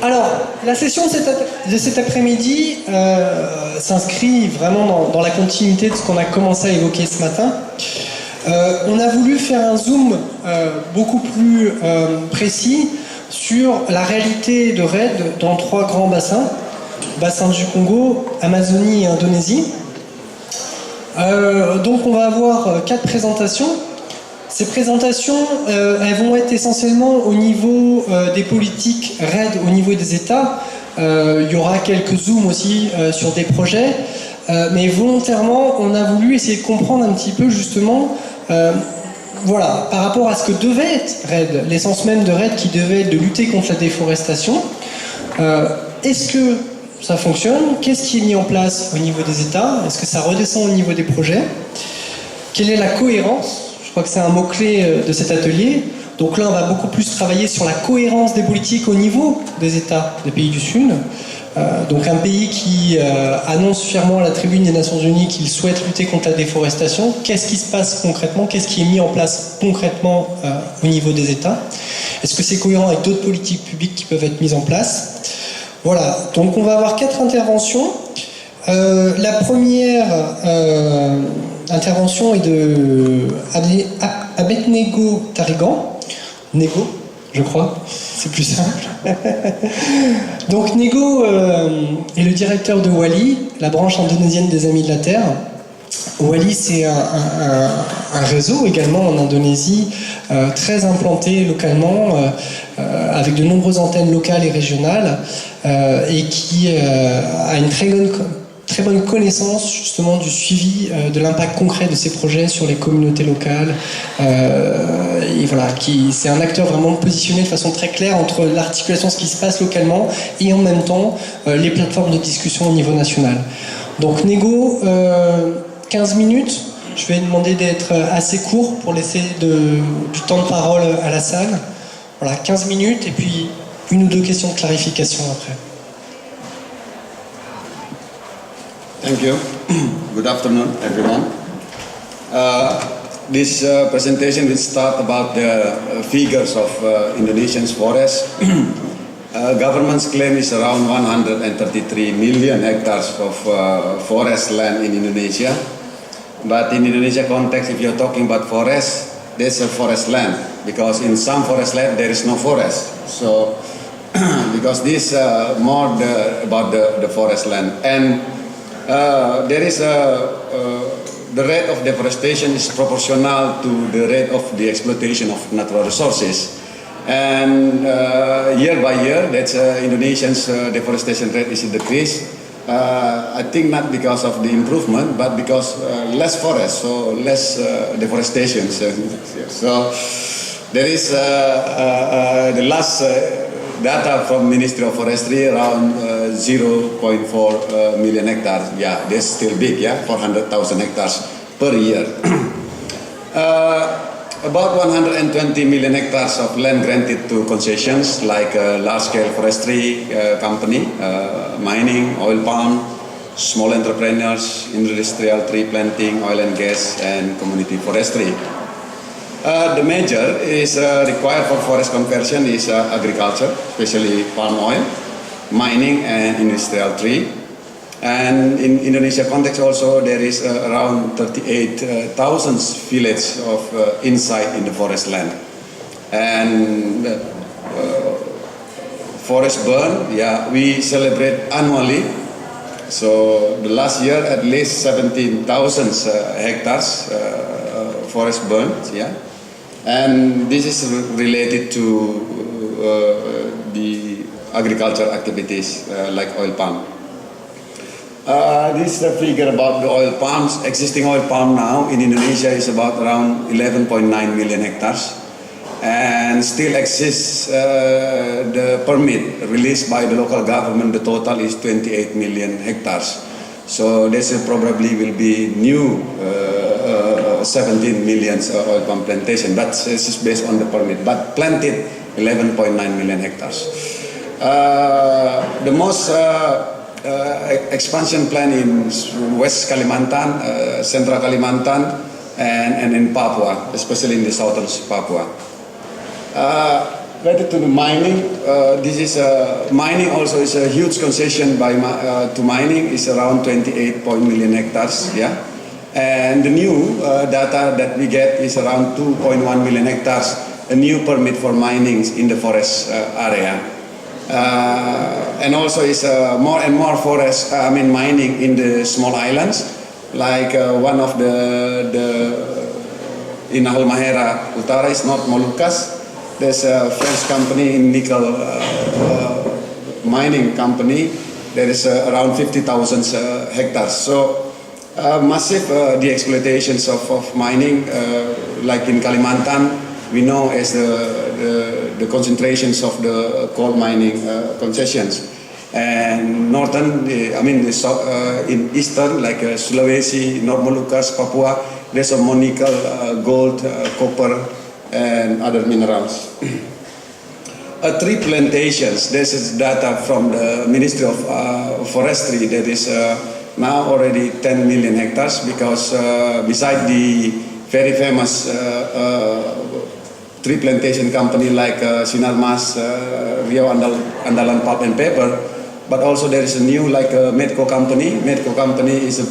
Alors, la session de cet après-midi s'inscrit vraiment dans la continuité de ce qu'on a commencé à évoquer ce matin. On a voulu faire un zoom beaucoup plus précis sur la réalité de RAID dans 3 grands bassins. Bassin du Congo, Amazonie et Indonésie. Donc on va avoir 4 présentations. Ces présentations, elles vont être essentiellement au niveau des politiques RAID, au niveau des États. Il y aura quelques zooms aussi sur des projets. Mais volontairement, on a voulu essayer de comprendre un petit peu justement, voilà, par rapport à ce que devait être RAID, l'essence même de RAID qui devait être de lutter contre la déforestation. Est-ce que ça fonctionne? Qu'est-ce qui est mis en place au niveau des États? Est-ce que ça redescend au niveau des projets? Quelle est la cohérence? Je crois que c'est un mot-clé de cet atelier. Donc là, on va beaucoup plus travailler sur la cohérence des politiques au niveau des États des pays du Sud. Donc un pays qui annonce fièrement à la tribune des Nations Unies qu'il souhaite lutter contre la déforestation. Qu'est-ce qui se passe concrètement? Qu'est-ce qui est mis en place concrètement au niveau des États? Est-ce que c'est cohérent avec d'autres politiques publiques qui peuvent être mises en place? Voilà, donc on va avoir 4 interventions. La première intervention est de Abetnego Tarigan. Nego, je crois, c'est plus simple. Donc Nego est le directeur de Walhi, la branche indonésienne des Amis de la Terre. Walhi, c'est un réseau également en Indonésie, très implanté localement, avec de nombreuses antennes locales et régionales, et qui a une très bonne connaissance justement du suivi de l'impact concret de ces projets sur les communautés locales. Et voilà, c'est un acteur vraiment positionné de façon très claire entre l'articulation de ce qui se passe localement et en même temps les plateformes de discussion au niveau national. Donc Nego, 15 minutes. Je vais demander d'être assez court pour laisser du temps de parole à la salle. Voilà, 15 minutes et puis 1 ou 2 questions de clarification après. Thank you. Good afternoon, everyone. This presentation will start about the figures of Indonesia's forests. Government's claim is around 133 million hectares of forest land in Indonesia. But in Indonesia context, if you're talking about forest, there's a forest land. Because in some forest land, there is no forest. So, because this more about the forest land. And there is the rate of deforestation is proportional to the rate of the exploitation of natural resources. And year by year, that's Indonesia's deforestation rate is decreased. I think not because of the improvement, but because less forest, so less deforestation. So there is the last data from Ministry of Forestry around 0.4 million hectares. Yeah, that's still big, yeah, 400,000 hectares per year. About 120 million hectares of land granted to concessions like large-scale forestry company, mining, oil palm, small entrepreneurs, industrial tree planting, oil and gas, and community forestry. The major is required for forest conversion is agriculture, especially palm oil, mining, and industrial tree. And in Indonesia context also, there is around 38,000 villages of inside in the forest land. And forest burn, yeah, we celebrate annually. So the last year, at least 17,000 hectares forest burned, yeah. And this is related to the agricultural activities like oil palm. This is a figure about the oil palms. Existing oil palm now in Indonesia is about around 11.9 million hectares. And still exists the permit released by the local government. The total is 28 million hectares. So this probably will be new 17 million oil palm plantation. But this is based on the permit. But planted 11.9 million hectares. The most expansion plan in West Kalimantan, Central Kalimantan, and in Papua, especially in the southern Papua. related to the mining, this is mining also is a huge concession by to mining is around 28 million hectares. Yeah, and the new data that we get is around 2.1 million hectares. A new permit for mining in the forest area, and also is more and more forest. Mining in the small islands, like one of the in Halmahera Utara is not Molucas. There's a French company in nickel mining company. There is around 50,000 hectares. So massive the exploitations of mining, like in Kalimantan, we know as the concentrations of the coal mining concessions. And northern, in eastern, like Sulawesi, North Molucas, Papua, there's a more nickel, gold, copper, and other minerals. Tree plantations, this is data from the Ministry of Forestry, that is now already 10 million hectares, because beside the very famous tree plantation company like Sinarmas, Rio Andalan Pulp and Paper, but also there is a new like Medco company. Medco company is a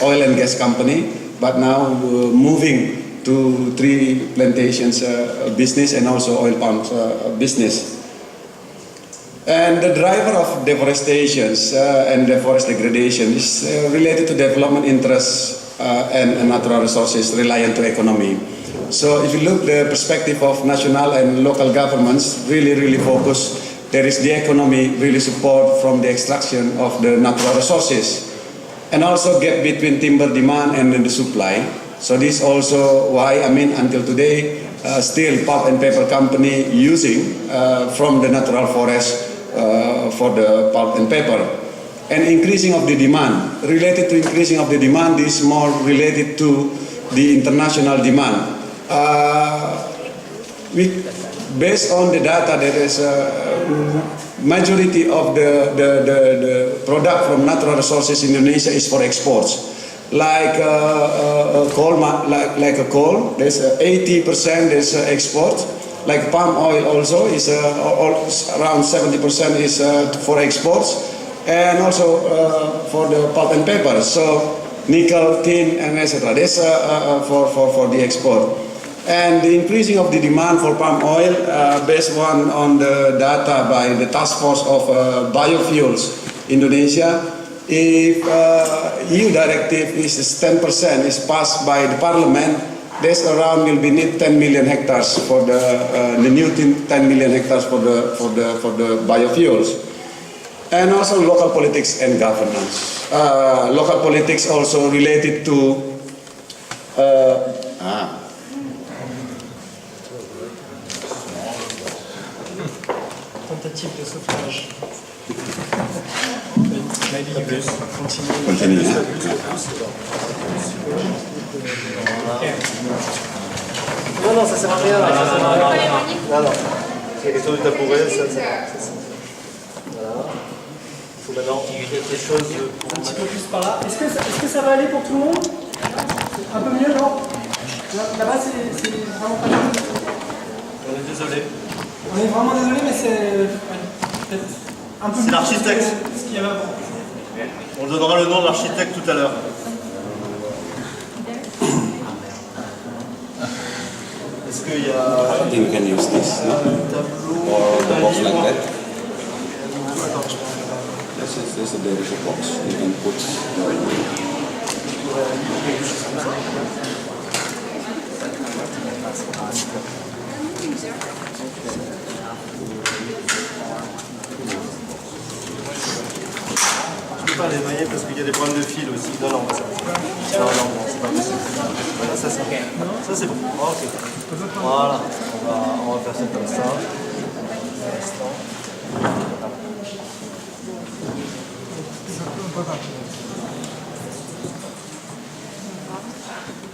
oil and gas company, but now moving to tree plantations business and also oil palm business. And the driver of deforestation and the forest degradation is related to development interests and natural resources reliant to economy. So if you look the perspective of national and local governments, really focus, there is the economy really support from the extraction of the natural resources, and also gap between timber demand and the supply. So this also why, until today, still pulp and paper company using from the natural forest for the pulp and paper. And increasing of the demand, related to increasing of the demand is more related to the international demand. Based on the data, there is a majority of the product from natural resources in Indonesia is for exports. Like coal, like a coal, there's 80% is export. Like palm oil also is around 70% is for exports, and also for the pulp and paper. So nickel, tin, and etc. This for the export. And the increasing of the demand for palm oil, based on the data by the task force of biofuels Indonesia. If EU directive is 10% is passed by the parliament, there's around will be need 10 million hectares for the new 10 million hectares for the biofuels, and also local politics and governance. Local politics also related to tentative de sauvetage. Continue. Non, ça sert à rien. Non. C'est la question du tabouret, ça. Voilà. Il faut maintenant quelque chose Un petit peu plus par là. Est-ce que ça va aller pour tout le monde? Un peu mieux, non? Là-bas, c'est vraiment pas bien. On est désolé. On est vraiment désolé, mais c'est peut-être un peu plus. C'est l'architecte. Ce qu'il y avait avant. On donnera le nom de l'architecte tout à l'heure. Est-ce qu'il y a... I think you can use this, no? tableau, Or the box like that. Attends. There is a box. You can put. Je peux pas les noyer parce qu'il y a des problèmes de fil aussi. Non, non, c'est pas possible. Voilà, ça c'est bon. Ça c'est bon. Ok. Voilà. On va faire ça comme ça. Un instant.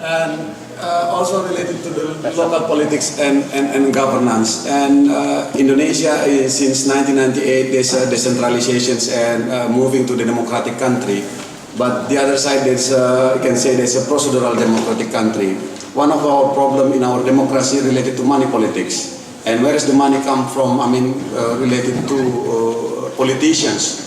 And also related to the local politics and governance. And Indonesia is, since 1998, there's decentralizations and moving to the democratic country. But the other side, there's you can say there's a procedural democratic country. One of our problem in our democracy related to money politics. And where does the money come from? I mean, related to politicians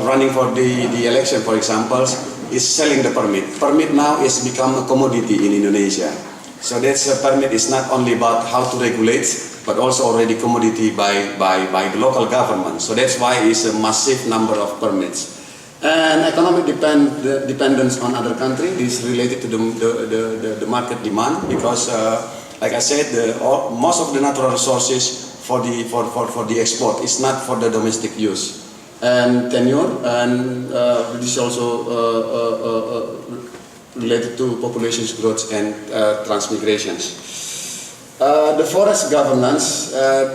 running for the election, for example, is selling the permit. Permit now is become a commodity in Indonesia. So that's a permit is not only about how to regulate, but also already commodity by the local government. So that's why it's a massive number of permits. And economic dependence on other countries is related to the market demand, because, like I said, most of the natural resources for the export is not for the domestic use. And tenure, and this is also related to population growth and transmigrations. The forest governance,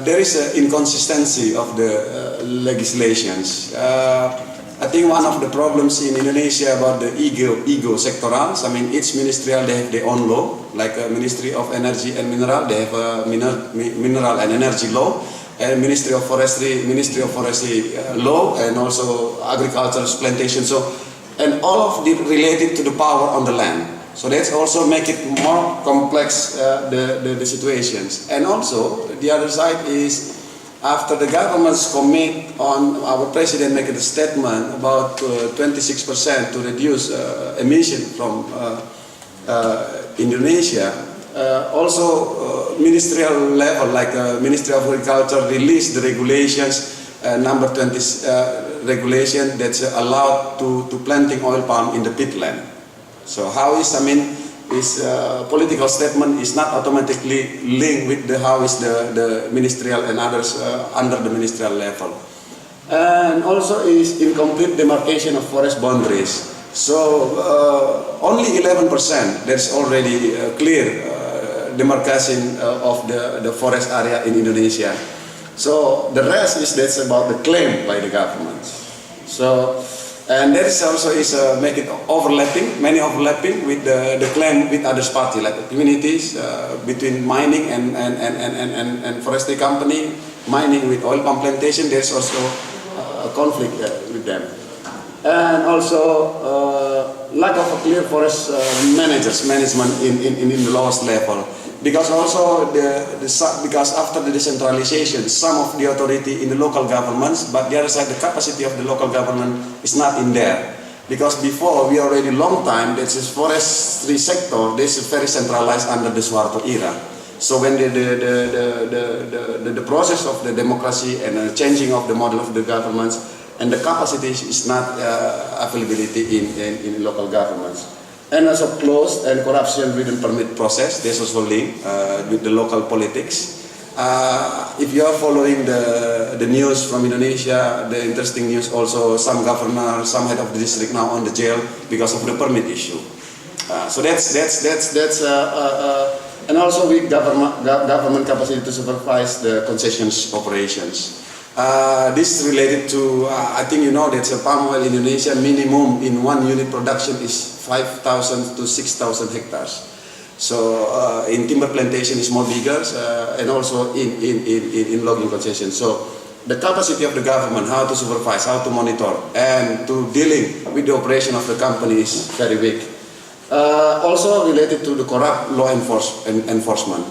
there is an inconsistency of the legislations. I think one of the problems in Indonesia about the ego sectorals, I mean, each ministerial, they have their own law, like Ministry of Energy and Mineral, they have a mineral and energy law, and Ministry of Forestry law, and also agriculture, plantation, so, and all of it related to the power on the land. So that's also make it more complex, the situations. And also, the other side is, after the governments commit on, our president make a statement about 26% to reduce emission from Indonesia, also ministerial level, like Ministry of Agriculture released the regulations, number 20 regulation that's allowed to planting oil palm in the peatland. So how is, I mean, this political statement is not automatically linked with how is the ministerial and others under the ministerial level. And also is incomplete demarcation of forest boundaries. So only 11% that's already clear demarcation of the forest area in Indonesia. So the rest is that's about the claim by the government. So, and that is also is make it overlapping, many overlapping with the claim with other parties, like the communities, between mining and forestry company, mining with oil palm plantation, there's also a conflict with them. And also lack of a clear forest management in the lowest level. Because also because after the decentralization, some of the authority in the local governments, but the other side, the capacity of the local government is not in there. Because before, we already long time, this is forestry sector, this is very centralized under the Suharto era. So when the process of the democracy and the changing of the model of the governments, and the capacity is not availability in local governments. And also closed and corruption-ridden permit process, there's also linked with the local politics. If you are following the news from Indonesia, the interesting news also, some governor, some head of the district now on the jail because of the permit issue. So that's and also with government capacity to supervise the concessions operations. This is related to, I think you know that palm oil in Indonesia minimum in one unit production is 5,000 to 6,000 hectares. So in timber plantation is more bigger, and also in logging concession. So the capacity of the government, how to supervise, how to monitor, and to dealing with the operation of the company is very weak. Also related to the corrupt law enforcement.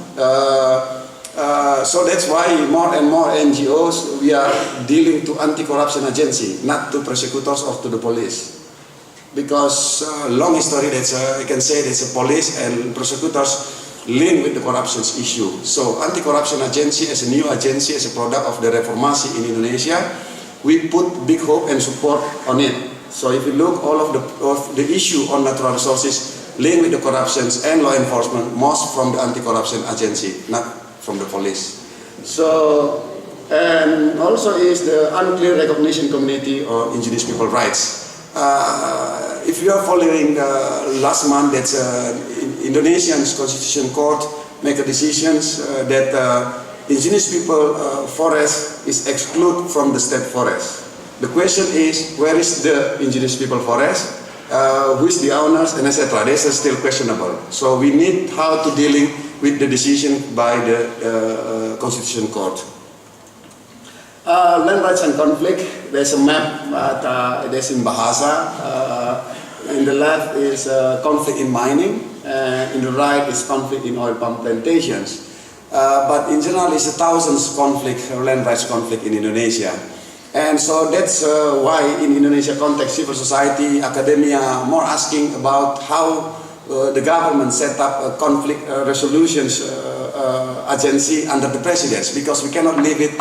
So that's why more and more NGOs, we are dealing to anti-corruption agency, not to prosecutors or to the police. Because long history, that's I can say that's a police and prosecutors linked with the corruption issue. So anti-corruption agency as a new agency, as a product of the reformasi in Indonesia, we put big hope and support on it. So if you look all of the issue on natural resources linked with the corruptions and law enforcement, most from the anti-corruption agency, not from the police. So, and also is the unclear recognition community or indigenous people rights. If you are following last month that Indonesian Constitution Court make a decisions that indigenous people forest is excluded from the state forest. The question is, where is the indigenous people forest? Who is the owners, and etc. This is still questionable. So we need how to dealing with the decision by the Constitution Court. Land rights and conflict. There's a map. There's in Bahasa. In the left is conflict in mining. In the right is conflict in oil palm plantations. but in general it's thousands conflict, land rights conflict in Indonesia. And so that's why in Indonesia context, civil society, academia, more asking about how the government set up a conflict resolutions agency under the Presidents, because we cannot leave it,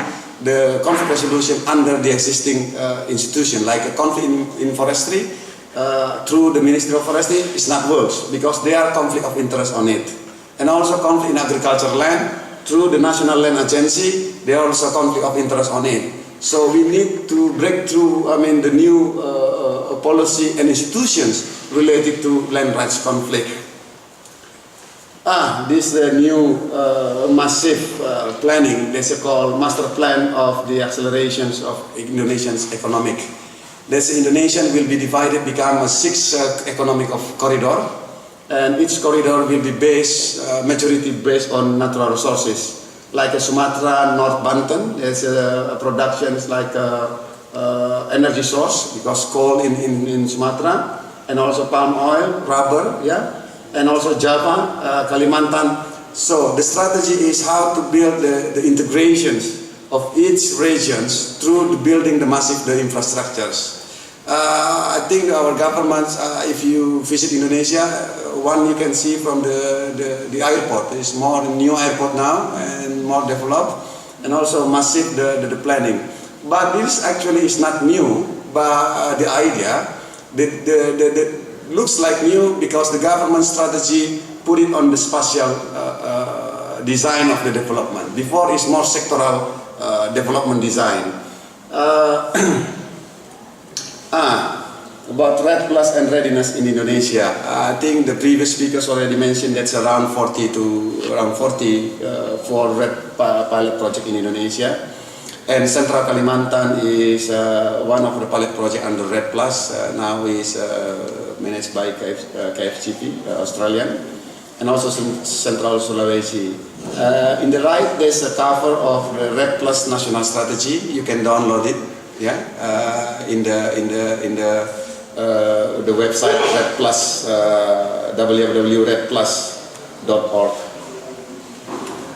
the conflict resolution under the existing institution, like a conflict in forestry, through the Ministry of Forestry, it's not works, because there are conflict of interest on it. And also conflict in agricultural land, through the National Land Agency, there are also conflict of interest on it. So we need to break through, the new policy and institutions related to land rights conflict. This new massive planning, this is called Master Plan of the Accelerations of Indonesia's Economic. This Indonesian will be divided, become a 6 economic corridor, and each corridor will be based, majority based on natural resources. Like Sumatra, North Banten, there's productions like energy source, because coal in Sumatra, and also palm oil, rubber, and also Java, Kalimantan. So the strategy is how to build the integrations of each regions through building the massive infrastructures. I think our governments, if you visit Indonesia, one you can see from the airport, is more new airport now and more developed, and also massive the planning. But this actually is not new, but the idea, the looks like new because the government strategy put it on the spatial design of the development. Before it's more sectoral development design. About RED Plus and readiness in Indonesia. I think the previous speakers already mentioned that's around 40 for RED pilot project in Indonesia. And Central Kalimantan is one of the pilot project under RED Plus. Now is managed by KFCP, Australian, and also Central Sulawesi. In the right, there's a cover of the RED Plus national strategy. You can download it. In the website RED Plus, www.redplus.org.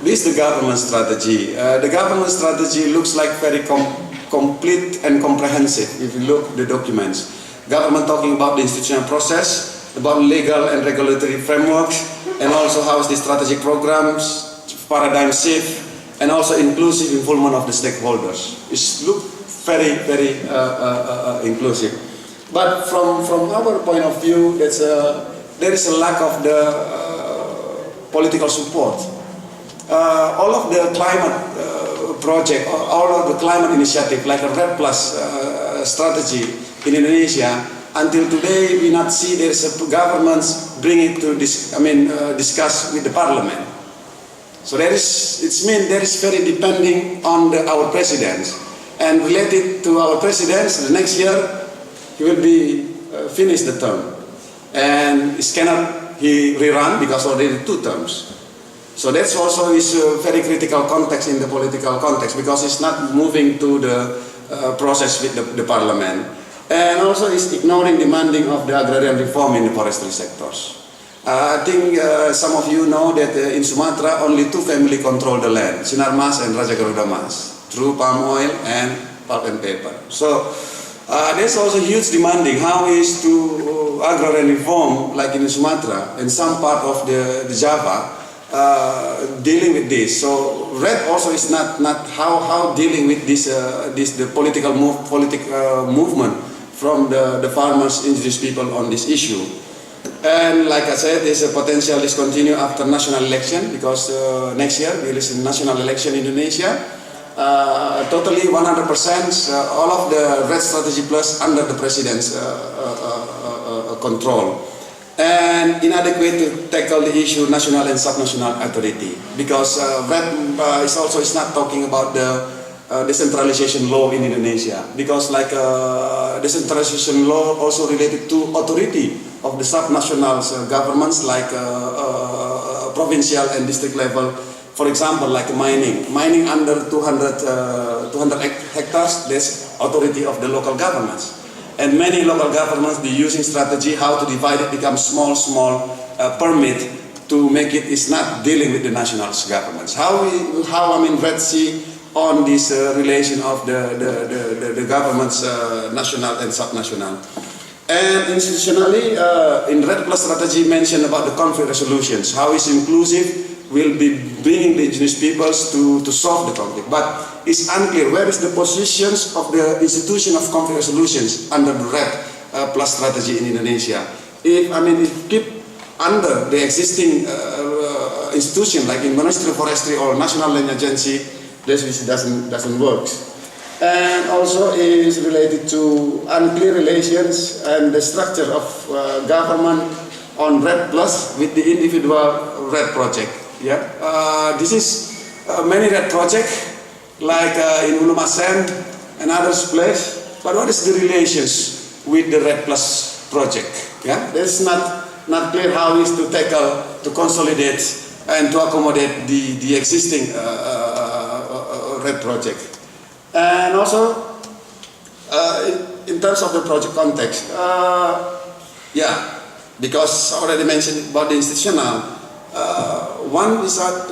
This is the government strategy. The government strategy looks like very complete and comprehensive if you look at the documents. Government talking about the institutional process, about legal and regulatory frameworks, and also how is the strategic programs, paradigm shift, and also inclusive involvement of the stakeholders. It looks very inclusive. But from our point of view, there is a lack of the political support. All of the climate project, all of the climate initiative, like a RED Plus strategy in Indonesia, until today we not see there is a governments bring it to discuss with the parliament. So there is very depending on our presidents. And related to our presidents, the next year he will be finished the term, and it cannot he rerun because already 2 terms. So that's also is a very critical context in the political context, because it's not moving to the process with the parliament, and also is ignoring demanding of the agrarian reform in the forestry sectors. I think some of you know that in Sumatra only 2 families control the land, Sinar Mas and Raja Garuda Mas, through palm oil and pulp and paper. So there's also huge demanding how is to agrarian reform like in Sumatra and some part of the Java dealing with this. So RED also is not how dealing with this the political movement from the farmers, indigenous people on this issue. And like I said, there's a potential this continue after national election, because next year there is a national election in Indonesia. Totally 100%, all of the RED strategy plus under the president's control, and inadequate to tackle the issue national and subnational authority, because RED is not talking about the decentralization law in Indonesia, because like decentralization law also related to authority of the subnational governments like provincial and district level. For example, like mining under 200 hectares, there's authority of the local governments. And many local governments be using strategy how to divide it, become small permit to make it is not dealing with the national governments. How Red see on this relation of the governments, national and subnational. And institutionally, in Red Plus strategy mentioned about the conflict resolutions, how it's inclusive will be bringing the indigenous peoples to solve the conflict. But it's unclear where is the positions of the institution of conflict resolutions under the Red Plus strategy in Indonesia. If keep under the existing institution like in Ministry of Forestry or National Land Agency, this doesn't work. And also is related to unclear relations and the structure of government on Red Plus with the individual Red project. Yeah, this is many Red project like in Ulumasen and others place. But what is the relations with the Red Plus project? Yeah, it's not clear how is to tackle, to consolidate, and to accommodate the existing Red project. And also, in terms of the project context, yeah, because I already mentioned about the institutional, one is that,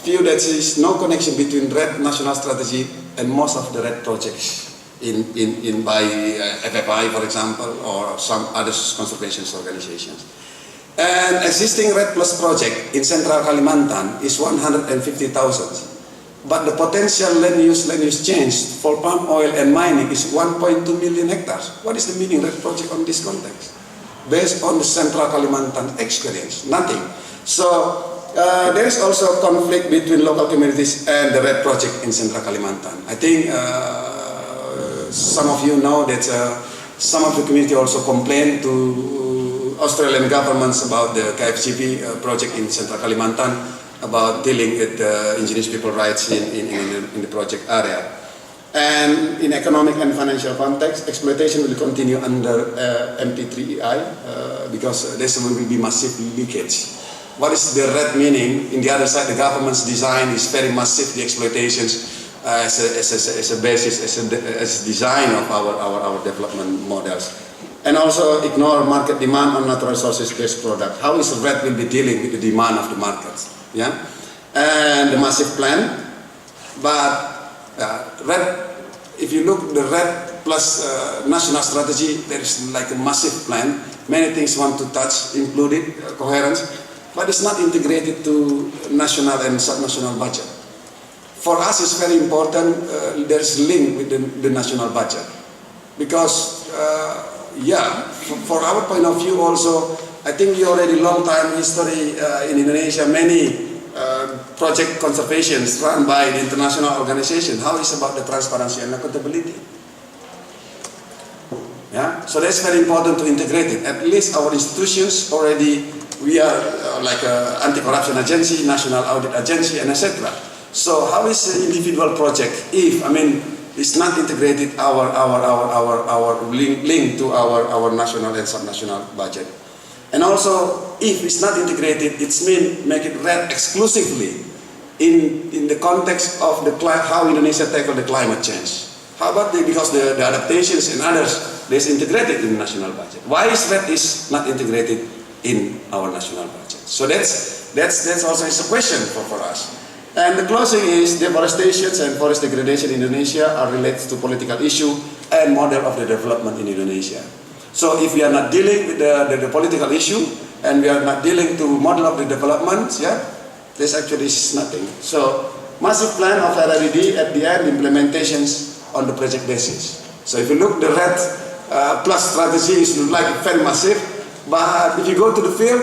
feel that there is no connection between Red national strategy and most of the Red projects in by FFI, for example, or some other conservation organizations. And existing Red Plus project in Central Kalimantan is 150,000. But the potential land use change for palm oil and mining is 1.2 million hectares. What is the meaning of Red project on this context? Based on the Central Kalimantan experience, nothing. So there is also conflict between local communities and the Red project in Central Kalimantan. I think some of you know that some of the community also complained to Australian governments about the KFCP project in Central Kalimantan, about dealing with indigenous people rights in the project area. And in economic and financial context, exploitation will continue under MP3EI because there will be massive leakage. What is the Red meaning? In the other side, the government's design is very massive, the exploitations as a basis, as design of our development models. And also ignore market demand on natural resources-based product. How is Red will be dealing with the demand of the markets? Yeah, and the massive plan, but Red, if you look the Red Plus national strategy, there is like a massive plan. Many things want to touch, including coherence, but it's not integrated to national and subnational budget. For us, it's very important. There is a link with the national budget, because for our point of view also. I think we already long time history in Indonesia, many project conservations run by the international organization. How is about the transparency and accountability? Yeah, so that's very important to integrate it. At least our institutions already, we are like anti-corruption agency, national audit agency, and etc. So how is the individual project if it's not integrated our link to our national and subnational budget? And also, if it's not integrated, it's make it Red exclusively in the context of how Indonesia tackle the climate change. How about because the adaptations and others, is integrated in the national budget? Why is Red is not integrated in our national budget? So that's also is a question for us. And the closing is deforestation and forest degradation in Indonesia are related to political issue and model of the development in Indonesia. So if we are not dealing with the political issue and we are not dealing to model of the development, this actually is nothing. So massive plan of RRD at the end implementations on the project basis. So if you look the Red Plus strategy is like very massive, but if you go to the field,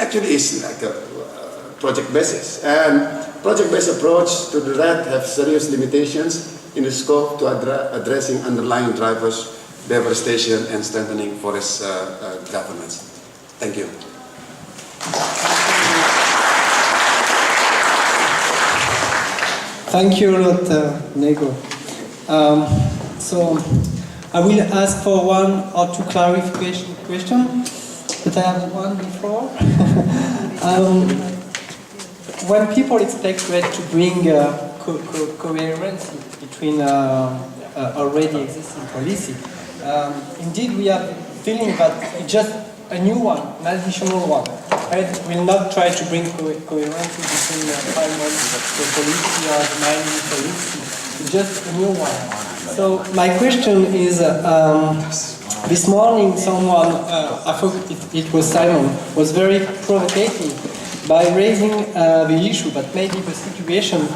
actually it's like a project basis. And project-based approach to the Red have serious limitations in the scope to addressing underlying drivers, deforestation, and strengthening forest governance. Thank you. Thank you a lot, Nego. So I will ask for one or two clarification questions, but I have one before. When people expect Red to bring coherence between already existing policy, indeed we have a feeling that it's just a new one, an additional one. RED will not try to bring coherence between the 5 months of the policy or the mining policy. It's just a new one. So my question is, this morning someone, I thought it was Simon, was very provocative by raising the issue, but maybe the situation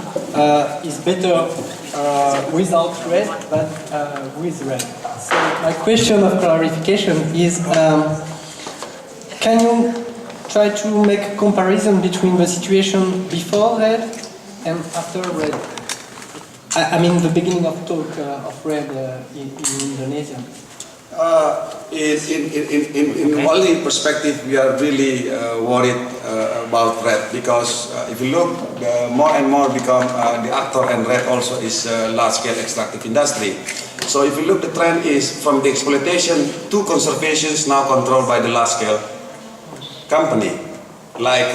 is better without RED than with RED. So my question of clarification is, can you try to make a comparison between the situation before RED and after RED? I mean the beginning of talk of RED in Indonesia. In Walhi perspective, we are really worried about RED because if you look, more and more become the actor, and RED also is large-scale extractive industry. So if you look, the trend is from the exploitation to conservation is now controlled by the large-scale company, like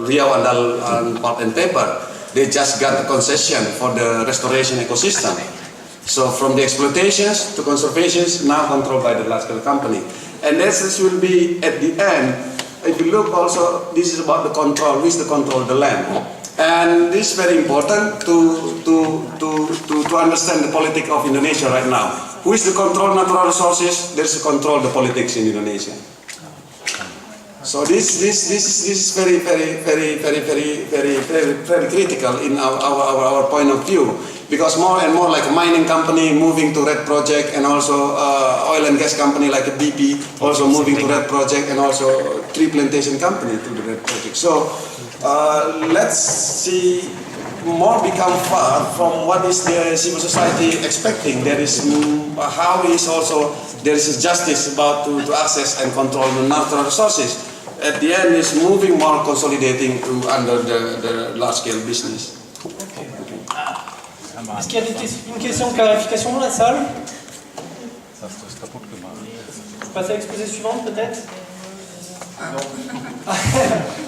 Riau and Pulp and Paper. They just got the concession for the restoration ecosystem. So from the exploitations to conservations now controlled by the large-scale company. And this will be at the end, if you look also, this is about the control, who is the control of the land. And this is very important to understand the politics of Indonesia right now. Who is the control natural resources? There is the control the politics in Indonesia. So this is very critical in our point of view, because more and more like a mining company moving to RED project, and also oil and gas company like a BP also moving to RED project, and also tree plantation company to the RED project. So let's see more become far from what is the civil society expecting. There is how is also there is justice about to access and control the natural resources. At the end is moving more consolidating to under the large scale business. Okay. Est-ce qu'il y a une question de clarification dans la salle? Je passe à l'exposé suivante peut-être? Non.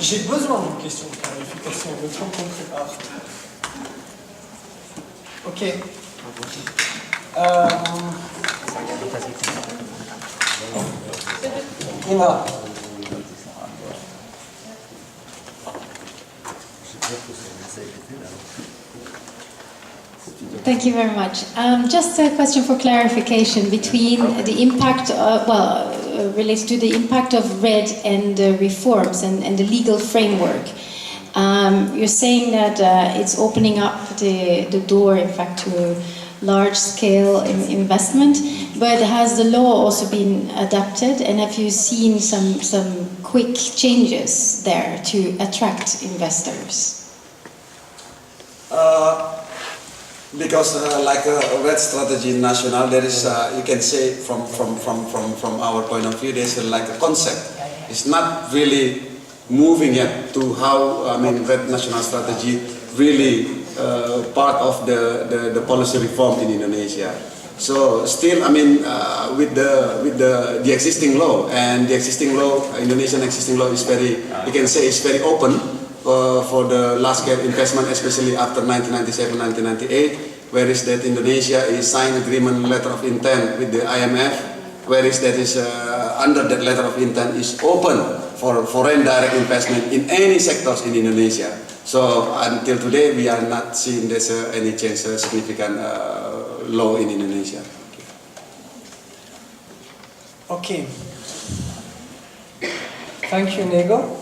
J'ai besoin d'une question de clarification, le temps qu'on prépare. Ok. Emma. Thank you very much. Just a question for clarification between the impact, relates to the impact of RED and the reforms and the legal framework. You're saying that it's opening up the door, in fact, to large-scale investment, but has the law also been adapted, and have you seen some quick changes there to attract investors? Because like a RED strategy national, there is you can say from our point of view, there's like a concept. It's not really moving yet to how RED national strategy really part of the policy reform in Indonesia. So still, with the existing law, and the existing law, Indonesian existing law is very, you can say, it's very open. For the large-scale investment, especially after 1997-1998, whereas that Indonesia is signed agreement letter of intent with the IMF, whereas that is under that letter of intent is open for foreign direct investment in any sectors in Indonesia. So until today, we are not seeing there's any change, significant law in Indonesia. Okay. Thank you, Nego.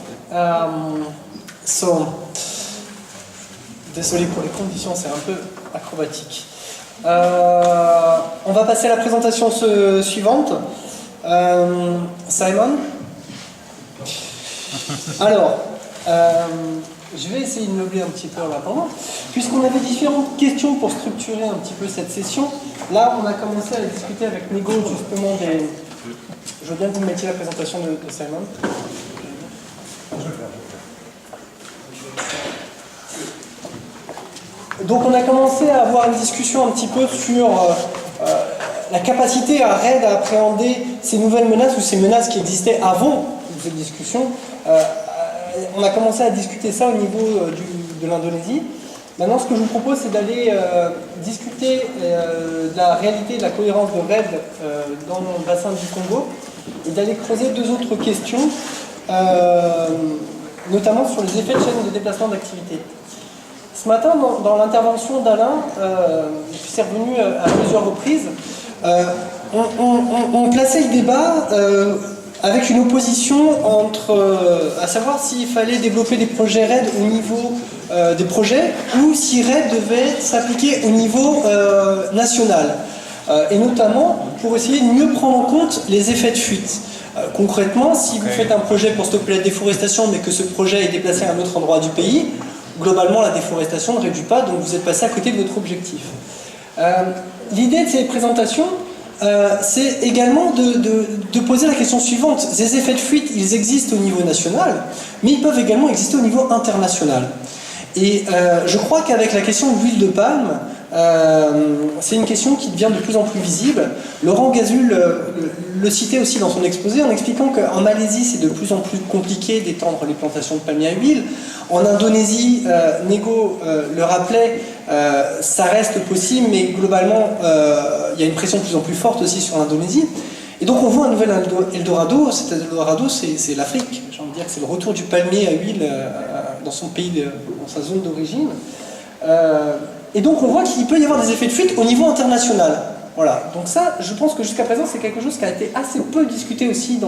Désolé pour les conditions, c'est un peu acrobatique. On va passer à la présentation suivante. Simon. Alors, je vais essayer de meubler un petit peu en attendant. Puisqu'on avait différentes questions pour structurer un petit peu cette session, là on a commencé à discuter avec Nego justement des... Je veux bien que vous mettiez la présentation de Simon. Donc on a commencé à avoir une discussion un petit peu sur la capacité à RED à appréhender ces nouvelles menaces ou ces menaces qui existaient avant cette discussion. On a commencé à discuter ça au niveau de l'Indonésie. Maintenant, ce que je vous propose, c'est d'aller discuter de la réalité, de la cohérence de RED dans le bassin du Congo, et d'aller creuser deux autres questions. notamment sur les effets de chaîne de déplacement d'activité. Ce matin, dans l'intervention d'Alain, qui s'est revenu à plusieurs reprises, on plaçait le débat avec une opposition entre, à savoir s'il fallait développer des projets RAID au niveau des projets ou si RAID devait s'appliquer au niveau national. Et notamment pour essayer de mieux prendre en compte les effets de fuite. Concrètement, si vous faites un projet pour stopper la déforestation mais que ce projet est déplacé à un autre endroit du pays, globalement la déforestation ne réduit pas, donc vous êtes passé à côté de votre objectif. L'idée de ces présentations, c'est également de poser la question suivante. Ces effets de fuite, ils existent au niveau national, mais ils peuvent également exister au niveau international. Et je crois qu'avec la question de l'huile de palme, c'est une question qui devient de plus en plus visible. Laurent Gazul le citait aussi dans son exposé en expliquant qu'en Malaisie, c'est de plus en plus compliqué d'étendre les plantations de palmiers à huile. En Indonésie, Nego le rappelait, ça reste possible, mais globalement, il y a une pression de plus en plus forte aussi sur l'Indonésie. Et donc on voit un nouvel Eldorado. Cet Eldorado, c'est l'Afrique. J'ai envie de dire que c'est le retour du palmier à huile dans son pays, dans sa zone d'origine. Et donc on voit qu'il peut y avoir des effets de fuite au niveau international. Voilà. Donc ça, je pense que jusqu'à présent, c'est quelque chose qui a été assez peu discuté aussi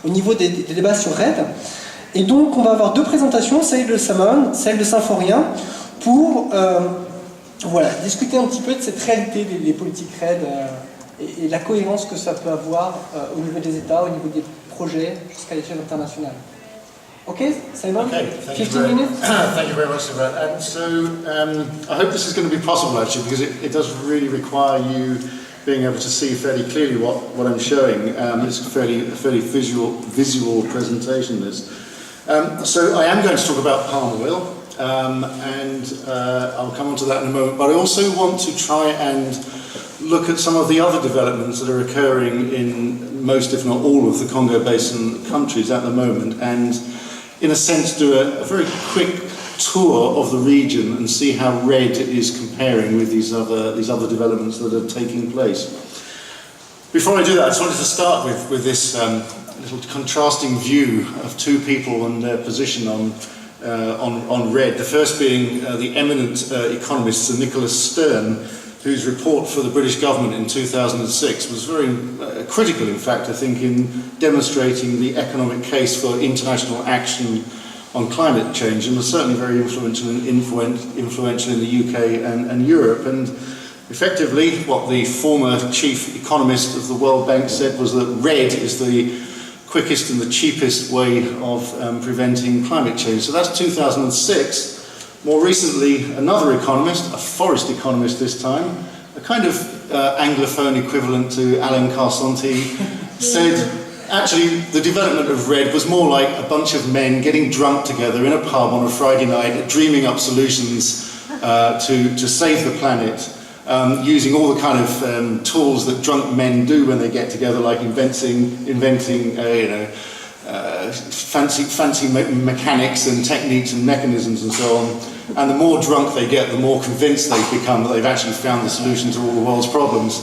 au niveau des débats sur RAID. Et donc on va avoir deux présentations, celle de Samon, celle de Symphorien, pour voilà, discuter un petit peu de cette réalité des politiques RAID et la cohérence que ça peut avoir au niveau des États, au niveau des projets, jusqu'à l'échelle internationale. Okay, Simon? Okay, 15 minutes? Thank you very much for that. And so I hope this is going to be possible actually, because it does really require you being able to see fairly clearly what I'm showing. It's a fairly visual presentation, this. So I am going to talk about palm oil, and I'll come on to that in a moment, but I also want to try and look at some of the other developments that are occurring in most, if not all, of the Congo Basin countries at the moment, and in a sense do a very quick tour of the region and see how RED is comparing with these other developments that are taking place. Before I do that, I just wanted to start with this little contrasting view of two people and their position on RED. The first being the eminent economist Sir Nicholas Stern, whose report for the British government in 2006 was very critical, in fact, I think, in demonstrating the economic case for international action on climate change, and was certainly very influential in the UK and Europe. And effectively, what the former chief economist of the World Bank said was that RED is the quickest and the cheapest way of preventing climate change. So that's 2006. More recently, another economist, a forest economist this time, a kind of Anglophone equivalent to Alain Carsanti, said actually the development of RED was more like a bunch of men getting drunk together in a pub on a Friday night, dreaming up solutions to save the planet, using all the kind of tools that drunk men do when they get together, like inventing fancy mechanics and techniques and mechanisms and so on. And the more drunk they get, the more convinced they become that they've actually found the solution to all the world's problems.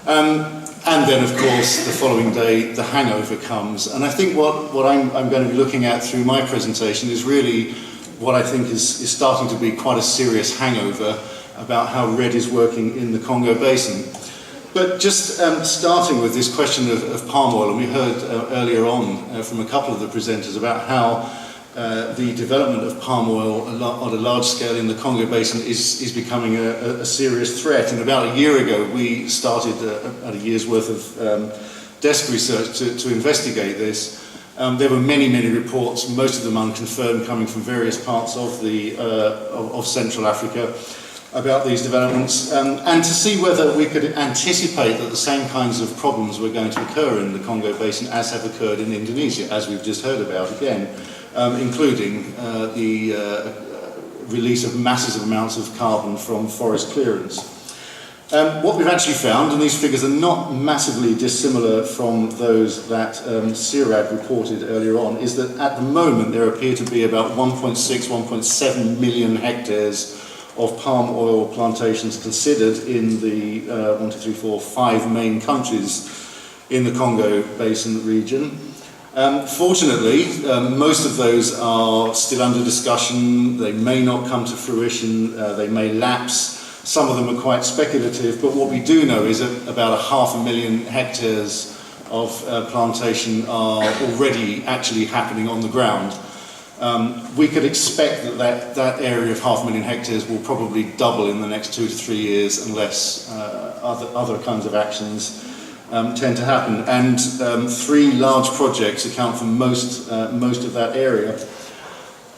And then, of course, the following day, the hangover comes. And I think what I'm going to be looking at through my presentation is really what I think is starting to be quite a serious hangover about how RED is working in the Congo Basin. But just starting with this question of palm oil, and we heard earlier on from a couple of the presenters about how the development of palm oil on a large scale in the Congo Basin is becoming a serious threat. And about a year ago, we started a year's worth of desk research to investigate this. There were many reports, most of them unconfirmed, coming from various parts of Central Africa, about these developments, and to see whether we could anticipate that the same kinds of problems were going to occur in the Congo Basin as have occurred in Indonesia, as we've just heard about again, including the release of massive amounts of carbon from forest clearance. What we've actually found, and these figures are not massively dissimilar from those that CIRAD reported earlier on, is that at the moment there appear to be about 1.7 million hectares of palm oil plantations considered in the 5 main countries in the Congo Basin region. Fortunately, most of those are still under discussion. They may not come to fruition, they may lapse. Some of them are quite speculative, but what we do know is that about 500,000 hectares of plantation are already actually happening on the ground. We could expect that area of 500,000 hectares will probably double in the next 2 to 3 years unless other kinds of actions tend to happen. And 3 large projects account for most of that area.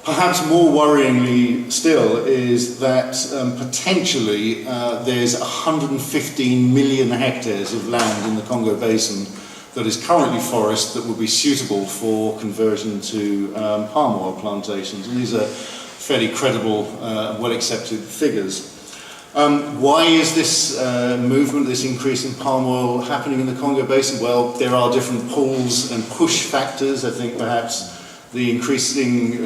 Perhaps more worryingly still is that potentially there's 115 million hectares of land in the Congo Basin that is currently forest that would be suitable for conversion to palm oil plantations. And these are fairly credible, well-accepted figures. Why is this movement, this increase in palm oil happening in the Congo Basin? Well, there are different pulls and push factors. I think perhaps the increasing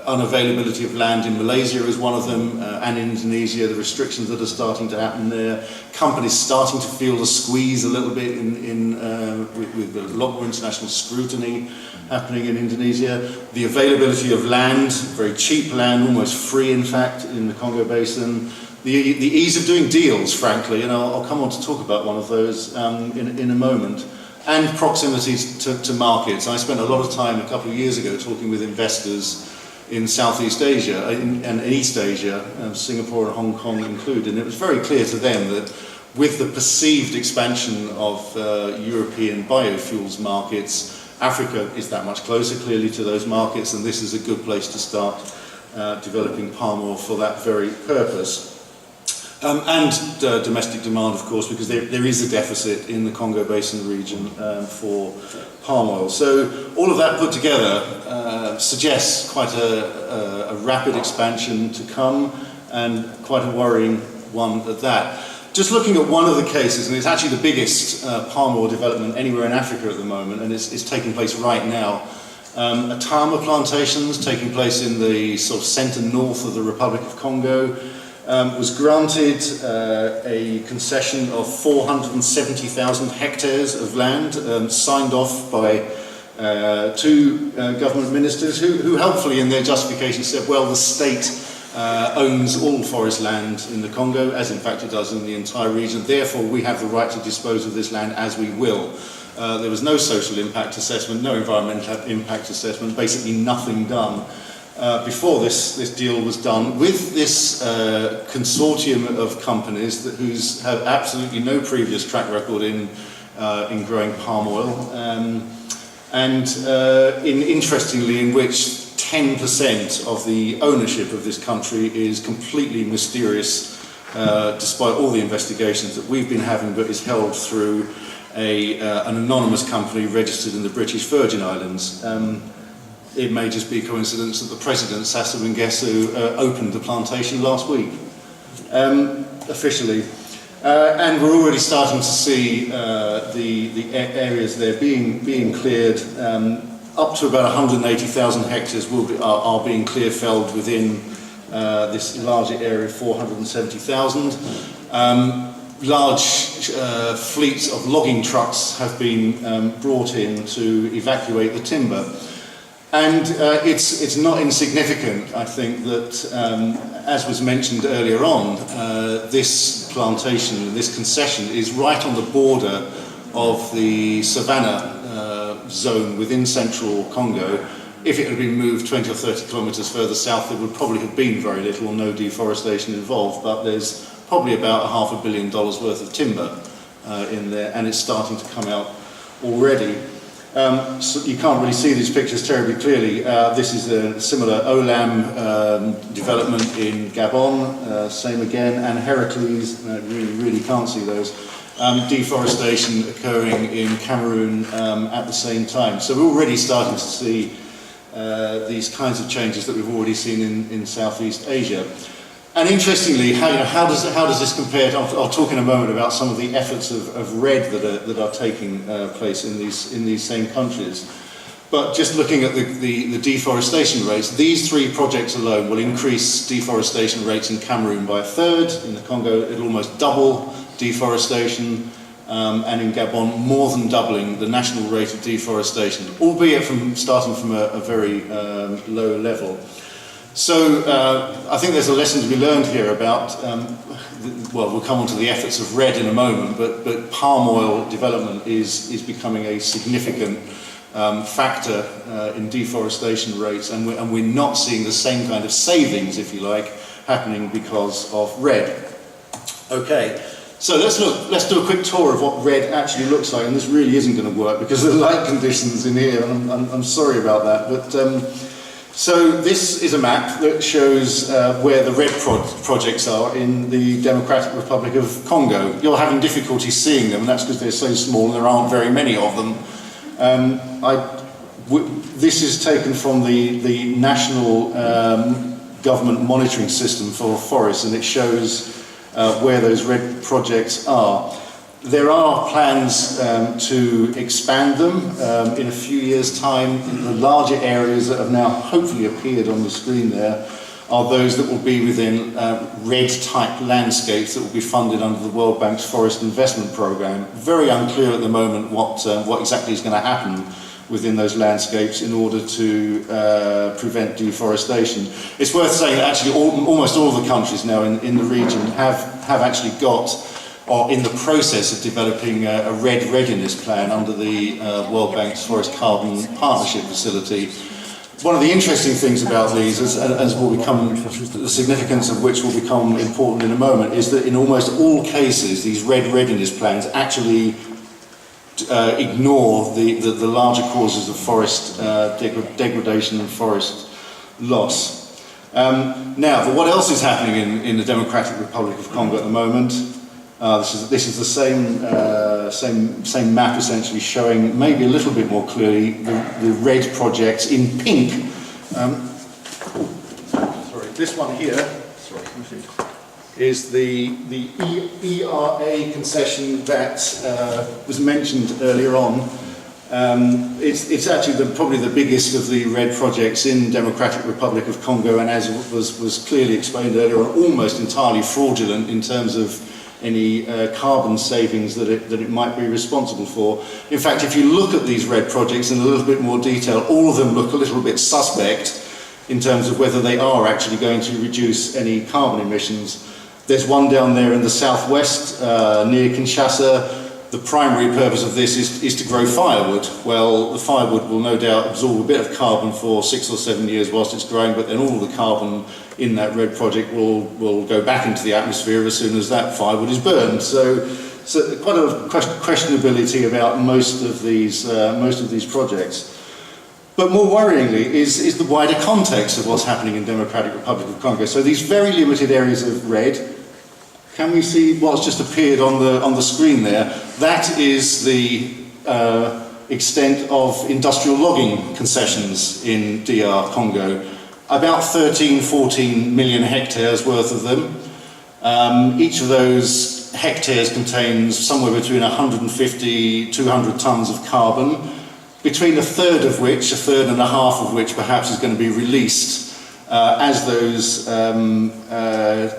unavailability of land in Malaysia is one of them, and in Indonesia, the restrictions that are starting to happen there. Companies starting to feel the squeeze a little bit with a lot more international scrutiny happening in Indonesia. The availability of land, very cheap land, almost free in fact, in the Congo Basin. The ease of doing deals, frankly, and I'll come on to talk about one of those in a moment. And proximity to markets. I spent a lot of time a couple of years ago talking with investors in Southeast Asia and East Asia, Singapore and Hong Kong included, and it was very clear to them that with the perceived expansion of European biofuels markets, Africa is that much closer clearly to those markets, and this is a good place to start developing palm oil for that very purpose. And domestic demand, of course, because there is a deficit in the Congo Basin region for palm oil. So all of that put together suggests quite a rapid expansion to come, and quite a worrying one at that. Just looking at one of the cases, and it's actually the biggest palm oil development anywhere in Africa at the moment, and it's taking place right now. Atama plantations taking place in the sort of centre north of the Republic of Congo. Was granted a concession of 470,000 hectares of land, signed off by 2 government ministers who helpfully in their justification said, well, the state owns all forest land in the Congo, as in fact it does in the entire region, therefore we have the right to dispose of this land as we will. There was no social impact assessment, no environmental impact assessment, basically nothing done. Before this deal was done with this consortium of companies who have absolutely no previous track record in growing palm oil, interestingly, in which 10% of the ownership of this country is completely mysterious, despite all the investigations that we've been having, but is held through an anonymous company registered in the British Virgin Islands. It may just be a coincidence that the President, Sassou Nguesso, opened the plantation last week, officially. And we're already starting to see the areas there being cleared. Up to about 180,000 hectares are being clear-felled within this larger area of 470,000. Large fleets of logging trucks have been brought in to evacuate the timber. And it's not insignificant, I think, that, as was mentioned earlier on, this plantation, this concession, is right on the border of the savanna zone within central Congo. If it had been moved 20 or 30 kilometres further south, there would probably have been very little or no deforestation involved, but there's probably about $500 million worth of timber in there, and it's starting to come out already. So you can't really see these pictures terribly clearly. This is a similar Olam development in Gabon, same again, and Heracles, really can't see those. Deforestation occurring in Cameroon at the same time. So we're already starting to see these kinds of changes that we've already seen in Southeast Asia. And interestingly, how does this compare? I'll talk in a moment about some of the efforts of RED that are taking place in these same countries. But just looking at the deforestation rates, these 3 projects alone will increase deforestation rates in Cameroon by 1/3. In the Congo, it'll almost double deforestation. and in Gabon more than doubling the national rate of deforestation, albeit starting from a very low level. So I think there's a lesson to be learned here about, well, we'll come on to the efforts of RED in a moment, but palm oil development is becoming a significant factor in deforestation rates, and we're not seeing the same kind of savings, if you like, happening because of RED. Okay, so let's do a quick tour of what RED actually looks like, and this really isn't going to work because of the light conditions in here, and I'm sorry about that, but so this is a map that shows where the RED projects are in the Democratic Republic of Congo. You're having difficulty seeing them, and that's because they're so small and there aren't very many of them. This is taken from the national government monitoring system for forests, and it shows where those RED projects are. There are plans to expand them in a few years' time. The larger areas that have now hopefully appeared on the screen there are those that will be within RED-type landscapes that will be funded under the World Bank's Forest Investment Programme. Very unclear at the moment what exactly is going to happen within those landscapes in order to prevent deforestation. It's worth saying that actually almost all of the countries now in the region have actually got, or in the process of developing a RED readiness plan under the World Bank's Forest Carbon Partnership Facility. One of the interesting things about these, as will become, the significance of which will become important in a moment, is that in almost all cases these RED readiness plans actually ignore the larger causes of forest degradation and forest loss. Now, what else is happening in the Democratic Republic of Congo at the moment? This is the same map essentially, showing maybe a little bit more clearly the RED projects in pink. Sorry, this one here is the ERA concession that was mentioned earlier on. It's actually probably the biggest of the RED projects in Democratic Republic of Congo, and as was clearly explained earlier on, almost entirely fraudulent in terms of any carbon savings that it might be responsible for. In fact, if you look at these RED projects in a little bit more detail, all of them look a little bit suspect in terms of whether they are actually going to reduce any carbon emissions. There's one down there in the southwest near Kinshasa. The primary purpose of this is to grow firewood. Well, the firewood will no doubt absorb a bit of carbon for 6 or 7 years whilst it's growing, but then all the carbon in that RED project will go back into the atmosphere as soon as that firewood is burned. So quite a questionability about most of these projects. But more worryingly is the wider context of what's happening in Democratic Republic of Congo. So these very limited areas of RED. Can we see what's just appeared on the screen there? That is the extent of industrial logging concessions in DR Congo. About 13-14 million hectares worth of them. Each of those hectares contains somewhere between 150, 200 tonnes of carbon, between a third and a half of which perhaps is going to be released as those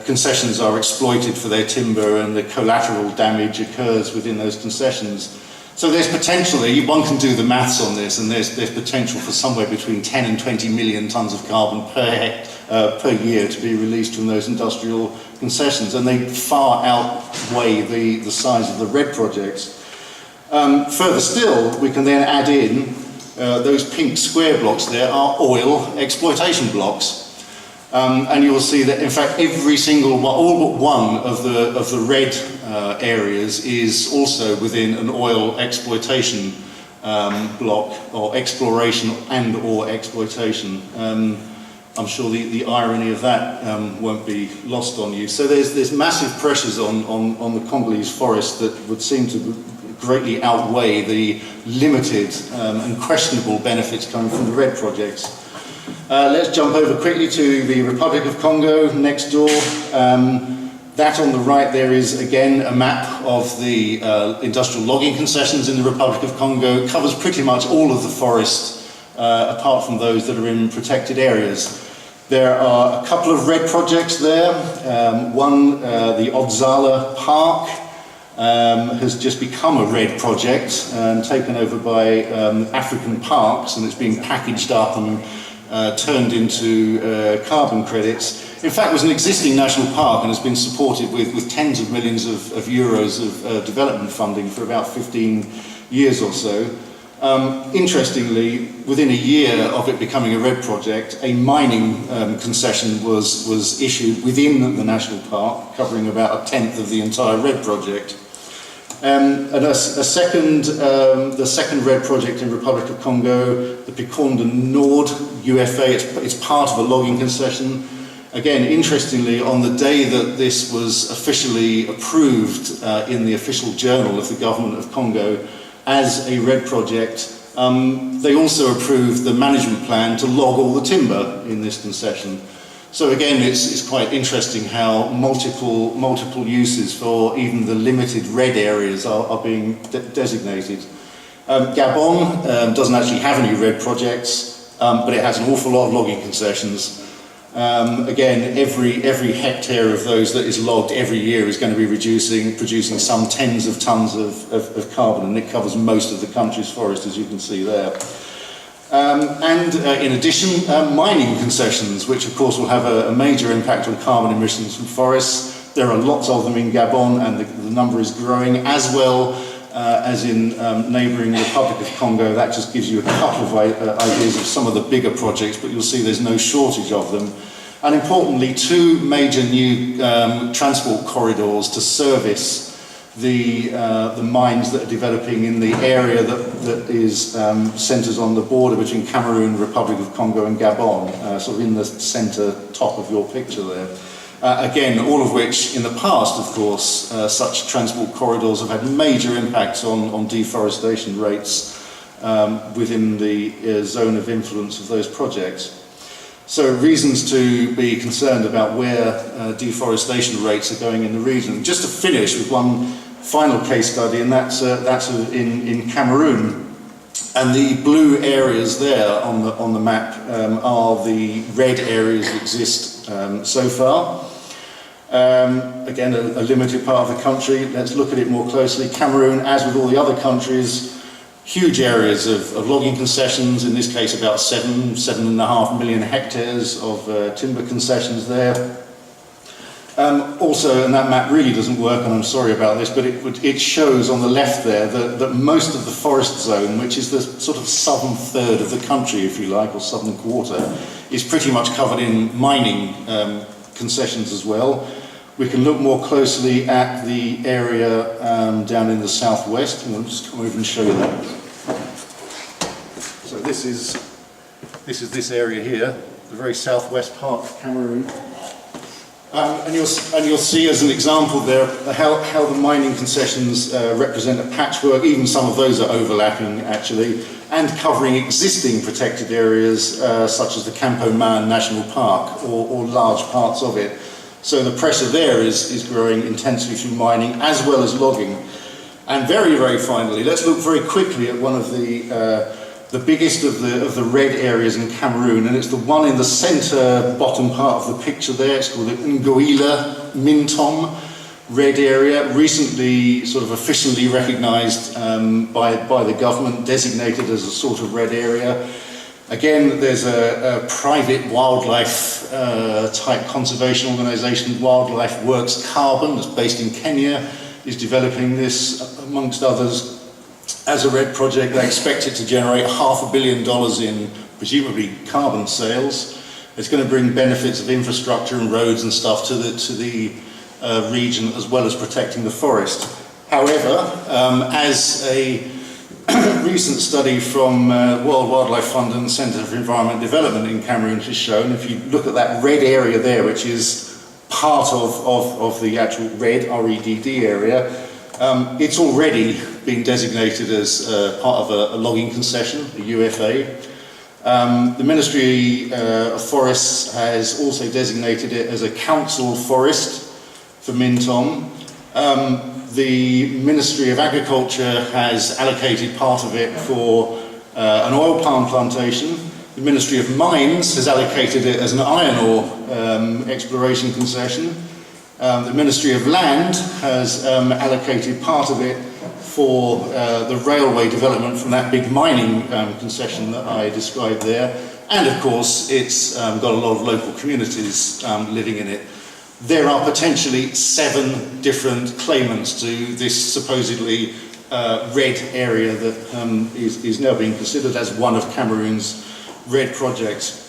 concessions are exploited for their timber and the collateral damage occurs within those concessions. So there's potentially, one can do the maths on this, and there's potential for somewhere between 10 and 20 million tonnes of carbon per year to be released from those industrial concessions, and they far outweigh the size of the RED projects. Further still, we can then add in those pink square blocks there are oil exploitation blocks. And you will see that, in fact, every single one, all but one of the RED areas is also within an oil exploitation block, or exploration and or exploitation. I'm sure the irony of that won't be lost on you. So there's massive pressures on the Congolese forest that would seem to greatly outweigh the limited and questionable benefits coming from the RED projects. Let's jump over quickly to the Republic of Congo next door. That on the right there is again a map of the industrial logging concessions in the Republic of Congo. It covers pretty much all of the forest apart from those that are in protected areas. There are a couple of RED projects there. One, the Odzala Park, has just become a RED project, taken over by African parks, and it's being packaged up and turned into carbon credits. In fact, it was an existing national park and has been supported with tens of millions of euros of development funding for about 15 years or so. Interestingly, within a year of it becoming a RED project, a mining concession was issued within the national park, covering about a tenth of the entire RED project. And the second RED project in Republic of Congo, the Pikonde Nord UFA, it's part of a logging concession. Again, interestingly, on the day that this was officially approved in the official journal of the government of Congo as a RED project, they also approved the management plan to log all the timber in this concession. So again, it's quite interesting how multiple uses for even the limited RED areas are being designated. Gabon doesn't actually have any RED projects, but it has an awful lot of logging concessions. Again, every hectare of those that is logged every year is going to be producing some tens of tons of carbon, and it covers most of the country's forest, as you can see there. In addition, mining concessions, which of course will have a major impact on carbon emissions from forests. There are lots of them in Gabon, and the number is growing, as well as in neighbouring Republic of Congo. That just gives you a couple of ideas of some of the bigger projects, but you'll see there's no shortage of them. And importantly, two major new transport corridors to service the mines that are developing in the area that is centres on the border between Cameroon, Republic of Congo and Gabon, sort of in the centre top of your picture there. Again, all of which in the past, of course, such transport corridors have had major impacts on deforestation rates within the zone of influence of those projects. So reasons to be concerned about where deforestation rates are going in the region. Just to finish with one final case study, and that's in Cameroon. And the blue areas there on the map are the red areas that exist so far. Again, a limited part of the country. Let's look at it more closely. Cameroon, as with all the other countries, huge areas of logging concessions, in this case about 7.5 million hectares of timber concessions there. Also, and that map really doesn't work, and I'm sorry about this, but it shows on the left there that most of the forest zone, which is the sort of southern third of the country, if you like, or southern quarter, is pretty much covered in mining concessions as well. We can look more closely at the area down in the southwest, and I'll just come over and show you that. So this is this area here, the very southwest part of Cameroon. And you'll see as an example there how the mining concessions represent a patchwork. Even some of those are overlapping actually, and covering existing protected areas such as the Campo-Man National Park or large parts of it. So the pressure there is growing intensely through mining as well as logging. And very, very finally, let's look very quickly at one of the biggest of the red areas in Cameroon, and it's the one in the centre bottom part of the picture there. It's called the Ngoila Mintom red area, recently sort of officially recognised by the government, designated as a sort of red area. Again, there's a private wildlife type conservation organisation, Wildlife Works Carbon, that's based in Kenya, is developing this amongst others as a RED project. They expect it to generate $500 million in presumably carbon sales. It's going to bring benefits of infrastructure and roads and stuff to the region, as well as protecting the forest. However, as a recent study from World Wildlife Fund and the Centre for Environment Development in Cameroon has shown, if you look at that red area there, which is part of the actual red REDD area, it's already been designated as part of a logging concession, a UFA. The Ministry of Forests has also designated it as a Counsell forest for Mintom. The Ministry of Agriculture has allocated part of it for an oil palm plantation. The Ministry of Mines has allocated it as an iron ore exploration concession. The Ministry of Land has allocated part of it for the railway development from that big mining concession that I described there. And of course, it's got a lot of local communities living in it. There are potentially 7 different claimants to this supposedly red area that is now being considered as one of Cameroon's red projects.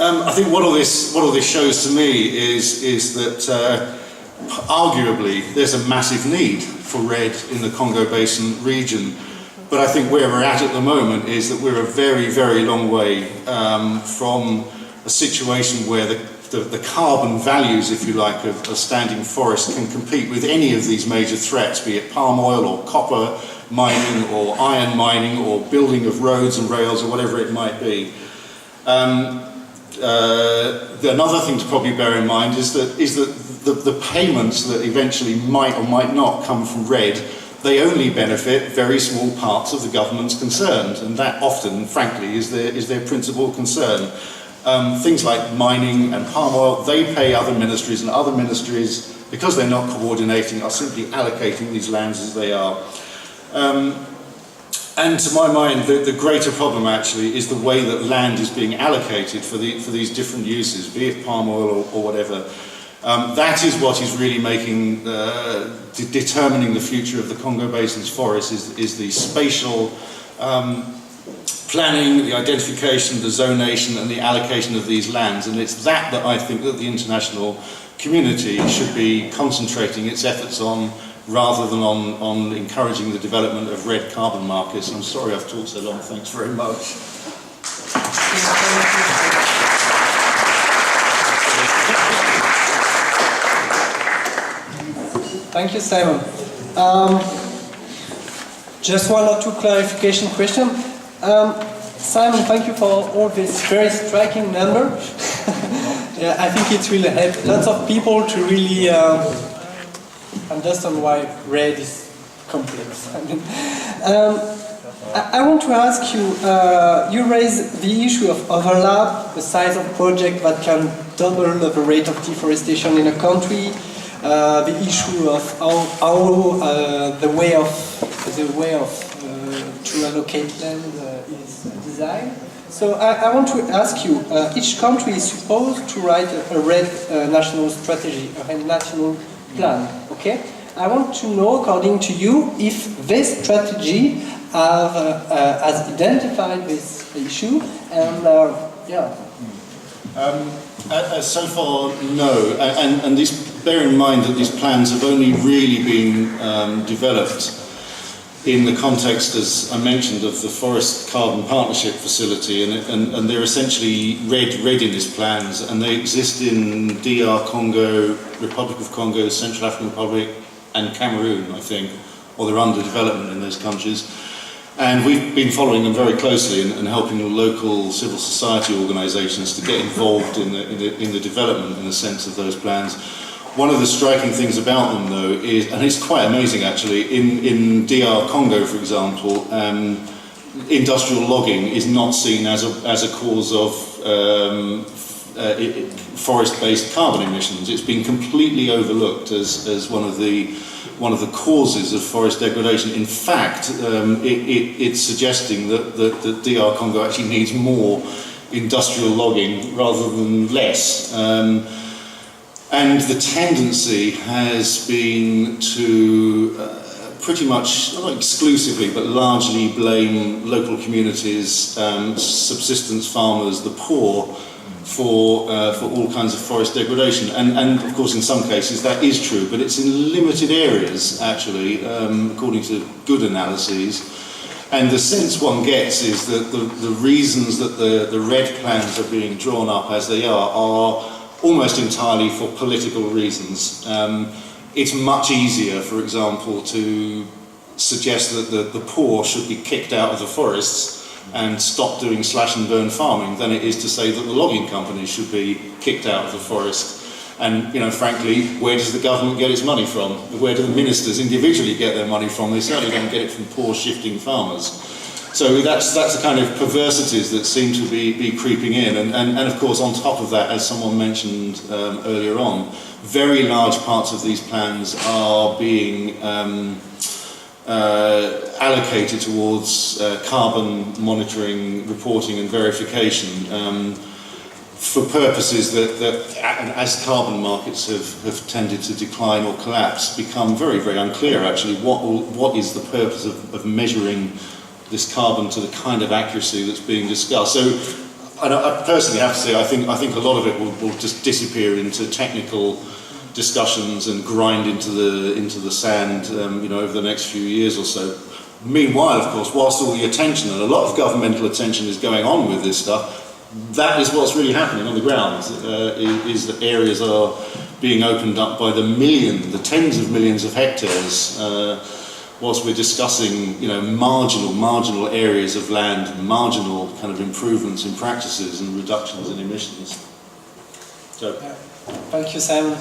I think what all this shows to me is that arguably there's a massive need for red in the Congo Basin region. But I think where we're at the moment is that we're a very, very long way from a situation where the carbon values, if you like, of standing forest can compete with any of these major threats, be it palm oil or copper mining or iron mining or building of roads and rails or whatever it might be. Another thing to probably bear in mind is that the payments that eventually might or might not come from red, they only benefit very small parts of the governments concerned, and that often, frankly, is their principal concern. Things like mining and palm oil, they pay other ministries, and other ministries, because they're not coordinating, are simply allocating these lands as they are. And to my mind, the greater problem actually is the way that land is being allocated for these different uses, be it palm oil or whatever. That is what is really making, determining the future of the Congo Basin's forests is the spatial planning, the identification, the zonation and the allocation of these lands. And it's that I think that the international community should be concentrating its efforts on, rather than on encouraging the development of red carbon markets. I'm sorry I've talked so long, thanks very much. Thank you, Simon. Just one or two clarification questions. Simon, thank you for all this very striking number. Yeah, I think it will help lots of people to really understand why red is complex. I want to ask you, you raised the issue of overlap, the size of project that can double the rate of deforestation in a country, the issue of how the way of to allocate land is designed. So I want to ask you, each country is supposed to write a red national strategy, a red national plan, okay? I want to know, according to you, if this strategy has identified this issue, and yeah. So far, no, and bear in mind that these plans have only really been developed in the context, as I mentioned, of the Forest Carbon Partnership Facility, and they're essentially red in these plans, and they exist in DR Congo, Republic of Congo, Central African Republic, and Cameroon, I think, or they're under development in those countries. And we've been following them very closely and helping the local civil society organisations to get involved in the development, in the sense of those plans. One of the striking things about them, though, is, and it's quite amazing actually, in DR Congo, for example, industrial logging is not seen as a cause of forest-based carbon emissions. It's been completely overlooked as one of the causes of forest degradation. In fact, it's suggesting that DR Congo actually needs more industrial logging rather than less. And the tendency has been to pretty much, not exclusively, but largely blame local communities, subsistence farmers, the poor, for all kinds of forest degradation. And of course, in some cases, that is true, but it's in limited areas, actually, according to good analyses. And the sense one gets is that the reasons that the red plans are being drawn up as they are almost entirely for political reasons. It's much easier, for example, to suggest that the poor should be kicked out of the forests and stop doing slash and burn farming than it is to say that the logging companies should be kicked out of the forest. And, you know, frankly, where does the government get its money from? Where do the ministers individually get their money from? They certainly don't get it from poor shifting farmers. So that's the kind of perversities that seem to be creeping in, and of course on top of that, as someone mentioned earlier on, very large parts of these plans are being allocated towards carbon monitoring, reporting and verification for purposes that as carbon markets have tended to decline or collapse, become very, very unclear actually what is the purpose of measuring this carbon to the kind of accuracy that's being discussed. So I personally have to say I think a lot of it will just disappear into technical discussions and grind into the sand over the next few years or so. Meanwhile, of course, whilst all the attention and a lot of governmental attention is going on with this stuff, that is what's really happening on the ground, is that areas are being opened up by the tens of millions of hectares, whilst we're discussing, marginal areas of land, marginal kind of improvements in practices and reductions in emissions. So, thank you, Sam.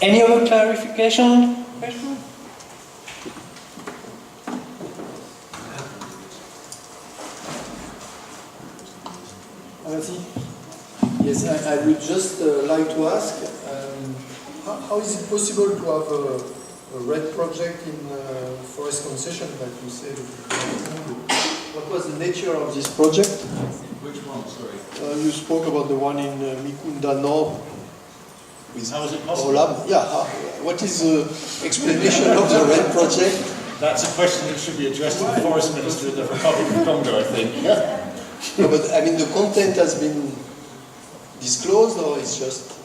Any other clarification question? Yes, I would just like to ask, how is it possible to have a red project in forest concession that you said? What was the nature of this project? which one, sorry? You spoke about the one in Mikunda North. How is it possible? What is the explanation of the red project? That's a question that should be addressed to the Forest Minister of the Republic of Congo, I think. No, but I mean, the content has been disclosed, or it's just?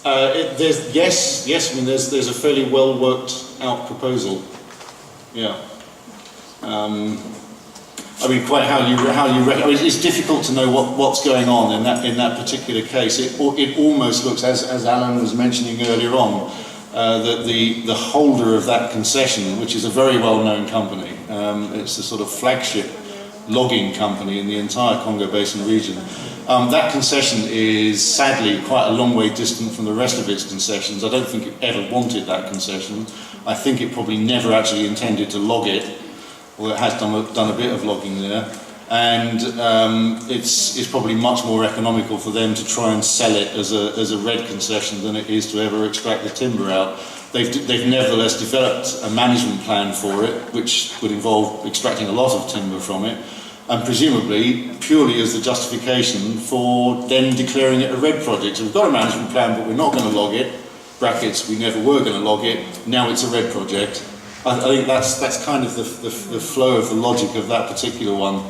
Yes. I mean, there's a fairly well worked out proposal. Yeah. I mean, quite how you it's difficult to know what's going on in that particular case. It almost looks, as Alan was mentioning earlier on, that the holder of that concession, which is a very well-known company, it's a sort of flagship logging company in the entire Congo Basin region. That concession is sadly quite a long way distant from the rest of its concessions. I don't think it ever wanted that concession. I think it probably never actually intended to log it, or it has done a bit of logging there. And it's probably much more economical for them to try and sell it as a red concession than it is to ever extract the timber out. They've nevertheless developed a management plan for it, which would involve extracting a lot of timber from it, and presumably purely as the justification for then declaring it a red project. So we've got a management plan, but we're not going to log it. Brackets, we never were going to log it. Now it's a red project. I think that's kind of the flow of the logic of that particular one.